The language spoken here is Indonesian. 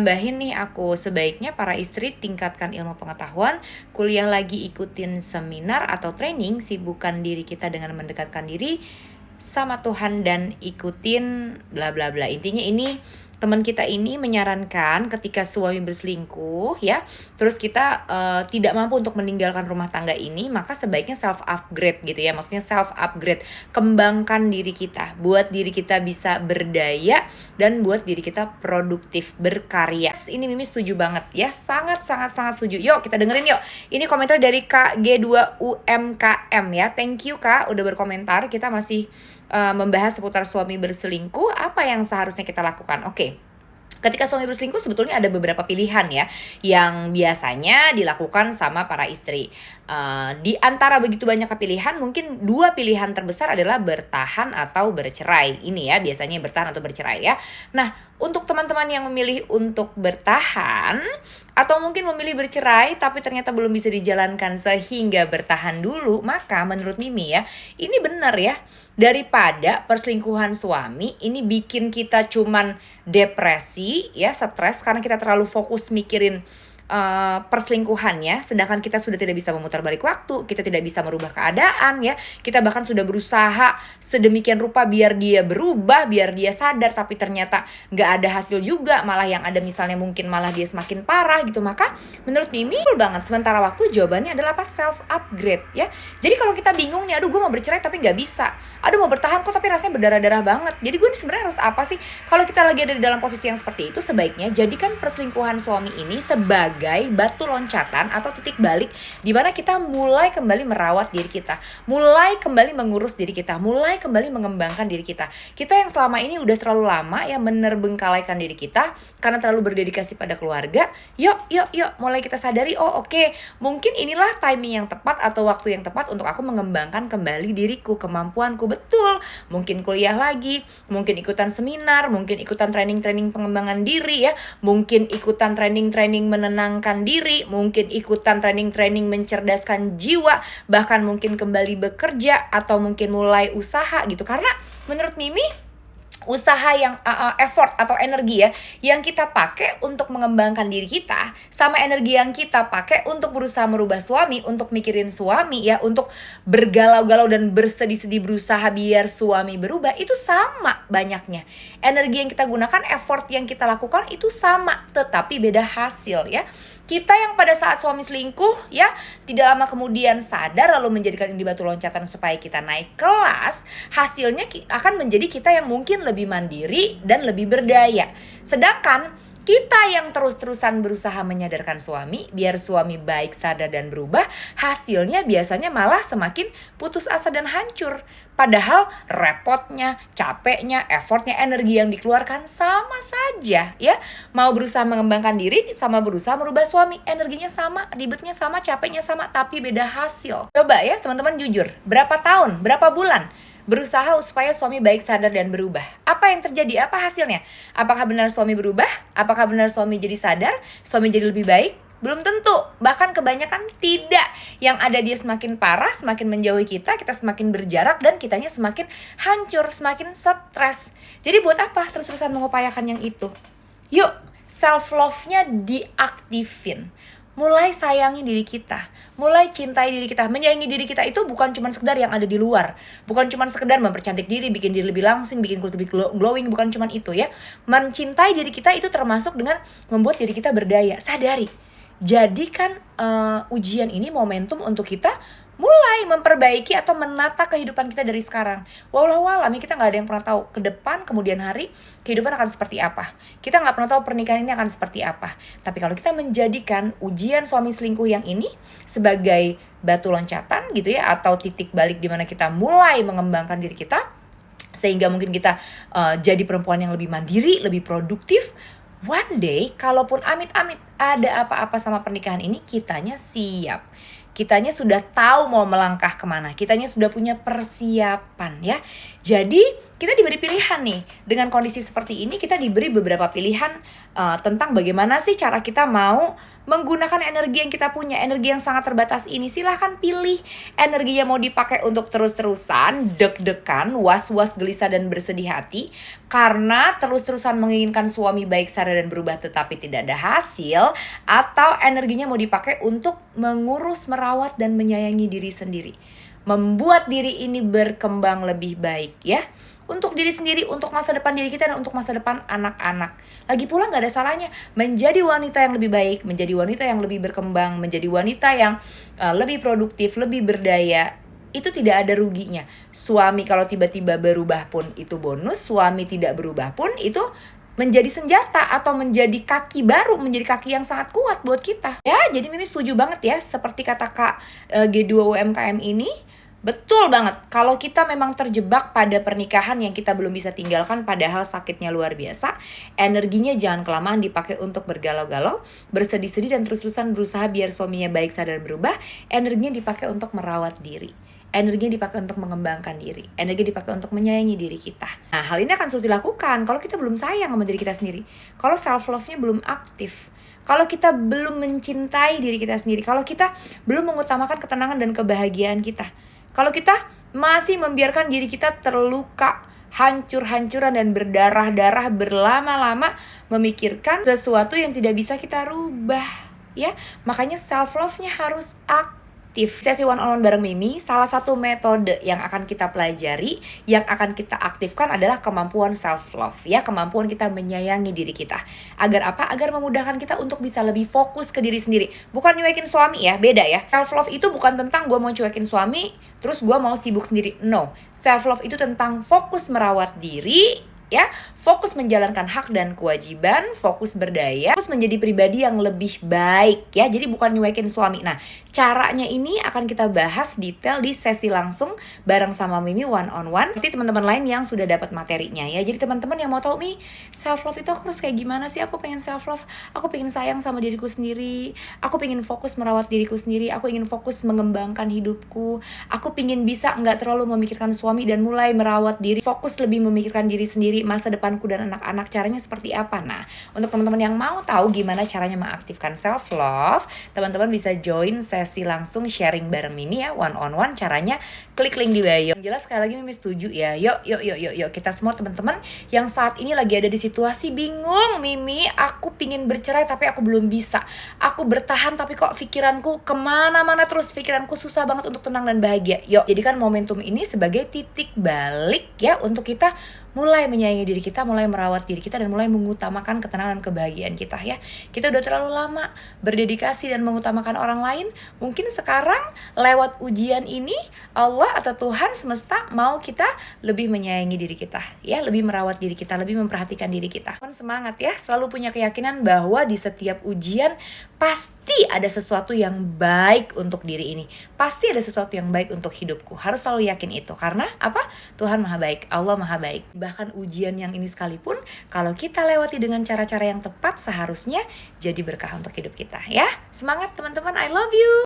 nambahin nih aku, sebaiknya para istri tingkatkan ilmu pengetahuan, kuliah lagi, ikutin seminar atau training, sibukkan diri kita dengan mendekatkan diri sama Tuhan dan ikutin bla bla bla. Intinya ini teman kita ini menyarankan ketika suami berselingkuh ya, terus kita tidak mampu untuk meninggalkan rumah tangga ini, maka sebaiknya self upgrade gitu ya. Maksudnya self upgrade, kembangkan diri kita, buat diri kita bisa berdaya dan buat diri kita produktif, berkarya. Ini Mimi setuju banget ya, sangat setuju. Yuk kita dengerin yuk. Ini komentar dari Kak G2UMKM ya. Thank you Kak udah berkomentar. Kita masih membahas seputar suami berselingkuh, apa yang seharusnya kita lakukan. Oke. Ketika suami berselingkuh sebetulnya ada beberapa pilihan ya yang biasanya dilakukan sama para istri. Di antara begitu banyak pilihan, mungkin 2 pilihan terbesar adalah bertahan atau bercerai. Ini ya biasanya bertahan atau bercerai ya. Nah, untuk teman-teman yang memilih untuk bertahan atau mungkin memilih bercerai tapi ternyata belum bisa dijalankan sehingga bertahan dulu, maka menurut Mimi ya, ini benar ya. Daripada perselingkuhan suami ini bikin kita cuman depresi ya, stres karena kita terlalu fokus mikirin perselingkuhannya, sedangkan kita sudah tidak bisa memutar balik waktu, kita tidak bisa merubah keadaan ya, kita bahkan sudah berusaha sedemikian rupa biar dia berubah, biar dia sadar, tapi ternyata nggak ada hasil juga, malah yang ada misalnya mungkin malah dia semakin parah gitu. Maka menurut Mimi betul banget, sementara waktu jawabannya adalah apa? Self upgrade ya. Jadi kalau kita bingung nih, aduh gue mau bercerai tapi nggak bisa, aduh mau bertahan kok tapi rasanya berdarah-darah banget, jadi gue sebenarnya harus apa sih? Kalau kita lagi ada di dalam posisi yang seperti itu, sebaiknya jadikan perselingkuhan suami ini sebagai batu loncatan atau titik balik di mana kita mulai kembali merawat diri kita, mulai kembali mengurus diri kita, mulai kembali mengembangkan diri kita. Kita yang selama ini udah terlalu lama ya menerbengkalaikan diri kita karena terlalu berdedikasi pada keluarga. Yuk mulai kita sadari, oh oke, mungkin inilah timing yang tepat atau waktu yang tepat untuk aku mengembangkan kembali diriku, kemampuanku. Betul, mungkin kuliah lagi, mungkin ikutan seminar, mungkin ikutan training-training pengembangan diri ya, mungkin ikutan training-training menenangkan diri, mungkin ikutan training-training mencerdaskan jiwa, bahkan mungkin kembali bekerja atau mungkin mulai usaha gitu. Karena menurut Mimi, usaha yang effort atau energi ya yang kita pakai untuk mengembangkan diri kita sama energi yang kita pakai untuk berusaha merubah suami, untuk mikirin suami ya, untuk bergalau-galau dan bersedih-sedih berusaha biar suami berubah, itu sama banyaknya. Energi yang kita gunakan, effort yang kita lakukan itu sama, tetapi beda hasil ya. Kita yang pada saat suami selingkuh ya, tidak lama kemudian sadar lalu menjadikan ini batu loncatan supaya kita naik kelas, hasilnya akan menjadi kita yang mungkin lebih mandiri dan lebih berdaya. Sedangkan kita yang terus-terusan berusaha menyadarkan suami biar suami baik, sadar dan berubah, hasilnya biasanya malah semakin putus asa dan hancur. Padahal repotnya, capeknya, effortnya, energi yang dikeluarkan sama saja ya. Mau berusaha mengembangkan diri sama berusaha merubah suami, energinya sama, ribetnya sama, capeknya sama, tapi beda hasil. Coba ya teman-teman jujur, berapa tahun, berapa bulan berusaha supaya suami baik, sadar dan berubah? Apa yang terjadi? Apa hasilnya? Apakah benar suami berubah? Apakah benar suami jadi sadar? Suami jadi lebih baik? Belum tentu, bahkan kebanyakan tidak. Yang ada dia semakin parah, semakin menjauhi kita semakin berjarak dan kitanya semakin hancur, semakin stres. Jadi buat apa terus-terusan mengupayakan yang itu? Yuk, self love-nya diaktifin. Mulai sayangi diri kita, mulai cintai diri kita. Menyayangi diri kita itu bukan cuma sekedar yang ada di luar, bukan cuma sekedar mempercantik diri, bikin diri lebih langsing, bikin kulit lebih glowing, bukan cuma itu ya. Mencintai diri kita itu termasuk dengan membuat diri kita berdaya. Sadari, jadikan ujian ini momentum untuk kita mulai memperbaiki atau menata kehidupan kita dari sekarang. Wallahualam, kita gak ada yang pernah tahu ke depan kemudian hari kehidupan akan seperti apa. Kita gak pernah tahu pernikahan ini akan seperti apa. Tapi kalau kita menjadikan ujian suami selingkuh yang ini sebagai batu loncatan gitu ya, atau titik balik di mana kita mulai mengembangkan diri kita, sehingga mungkin kita jadi perempuan yang lebih mandiri, lebih produktif, one day kalaupun amit-amit ada apa-apa sama pernikahan ini, kitanya siap. Kitanya sudah tahu mau melangkah kemana, kitanya sudah punya persiapan ya. Jadi kita diberi pilihan nih. Dengan kondisi seperti ini kita diberi beberapa pilihan tentang bagaimana sih cara kita mau menggunakan energi yang kita punya, energi yang sangat terbatas ini. Silahkan pilih energinya mau dipakai untuk terus-terusan deg-degan, was-was, gelisah, dan bersedih hati karena terus-terusan menginginkan suami baik, sadar, dan berubah tetapi tidak ada hasil, atau energinya mau dipakai untuk mengurus, merawat, dan menyayangi diri sendiri, membuat diri ini berkembang lebih baik ya. Untuk diri sendiri, untuk masa depan diri kita, dan untuk masa depan anak-anak. Lagi pula gak ada salahnya menjadi wanita yang lebih baik, menjadi wanita yang lebih berkembang, menjadi wanita yang lebih produktif, lebih berdaya. Itu tidak ada ruginya. Suami kalau tiba-tiba berubah pun itu bonus, suami tidak berubah pun itu menjadi senjata atau menjadi kaki baru, menjadi kaki yang sangat kuat buat kita. Ya, jadi Mimi setuju banget ya, seperti kata Kak G2 UMKM ini. Betul banget, kalau kita memang terjebak pada pernikahan yang kita belum bisa tinggalkan padahal sakitnya luar biasa, energinya jangan kelamaan dipakai untuk bergalau-galau, bersedih-sedih, dan terus-terusan berusaha biar suaminya baik, sadar, dan berubah. Energinya dipakai untuk merawat diri, energinya dipakai untuk mengembangkan diri, energi dipakai untuk menyayangi diri kita. Nah, hal ini akan sulit dilakukan kalau kita belum sayang sama diri kita sendiri, kalau self-love-nya belum aktif, kalau kita belum mencintai diri kita sendiri, kalau kita belum mengutamakan ketenangan dan kebahagiaan kita. Kalau kita masih membiarkan diri kita terluka, hancur-hancuran, dan berdarah-darah berlama-lama memikirkan sesuatu yang tidak bisa kita rubah, ya. Makanya self love-nya harus aktif. Sesi one on one bareng Mimi, salah satu metode yang akan kita pelajari, yang akan kita aktifkan adalah kemampuan self love, ya, kemampuan kita menyayangi diri kita. Agar apa? Agar memudahkan kita untuk bisa lebih fokus ke diri sendiri. Bukan nyuekin suami ya, beda ya. Self love itu bukan tentang gue mau cuekin suami terus gue mau sibuk sendiri. No, self love itu tentang fokus merawat diri, ya, fokus menjalankan hak dan kewajiban, fokus berdaya, fokus menjadi pribadi yang lebih baik, ya. Jadi bukan nyuekin suami. Nah, caranya ini akan kita bahas detail di sesi langsung bareng sama Mimi one on one. Seperti teman-teman lain yang sudah dapat materinya, ya. Jadi teman-teman yang mau tahu, Mi, self love itu aku harus kayak gimana sih? Aku pengen self love, aku pengen sayang sama diriku sendiri, aku pengen fokus merawat diriku sendiri, aku ingin fokus mengembangkan hidupku, aku pengen bisa nggak terlalu memikirkan suami dan mulai merawat diri, fokus lebih memikirkan diri sendiri, masa depanku dan anak-anak, caranya seperti apa? Nah, untuk teman-teman yang mau tahu gimana caranya mengaktifkan self love, teman-teman bisa join sesi langsung sharing bareng Mimi ya, one on one. Caranya klik link di bio. Yang jelas sekali lagi Mimi setuju ya. Yuk kita semua teman-teman yang saat ini lagi ada di situasi bingung, Mimi, aku pingin bercerai tapi aku belum bisa. Aku bertahan tapi kok pikiranku kemana-mana terus, pikiranku susah banget untuk tenang dan bahagia. Yuk, jadikan momentum ini sebagai titik balik ya untuk kita mulai menyayangi diri kita, mulai merawat diri kita, dan mulai mengutamakan ketenangan dan kebahagiaan kita ya. Kita udah terlalu lama berdedikasi dan mengutamakan orang lain. Mungkin sekarang lewat ujian ini Allah atau Tuhan semesta mau kita lebih menyayangi diri kita ya, lebih merawat diri kita, lebih memperhatikan diri kita. Semangat ya, selalu punya keyakinan bahwa di setiap ujian pasti ada sesuatu yang baik untuk diri ini. Pasti ada sesuatu yang baik untuk hidupku. Harus selalu yakin itu. Karena apa? Tuhan Maha Baik, Allah Maha Baik. Bahkan ujian yang ini sekalipun, kalau kita lewati dengan cara-cara yang tepat, seharusnya jadi berkah untuk hidup kita ya. Semangat teman-teman, I love you.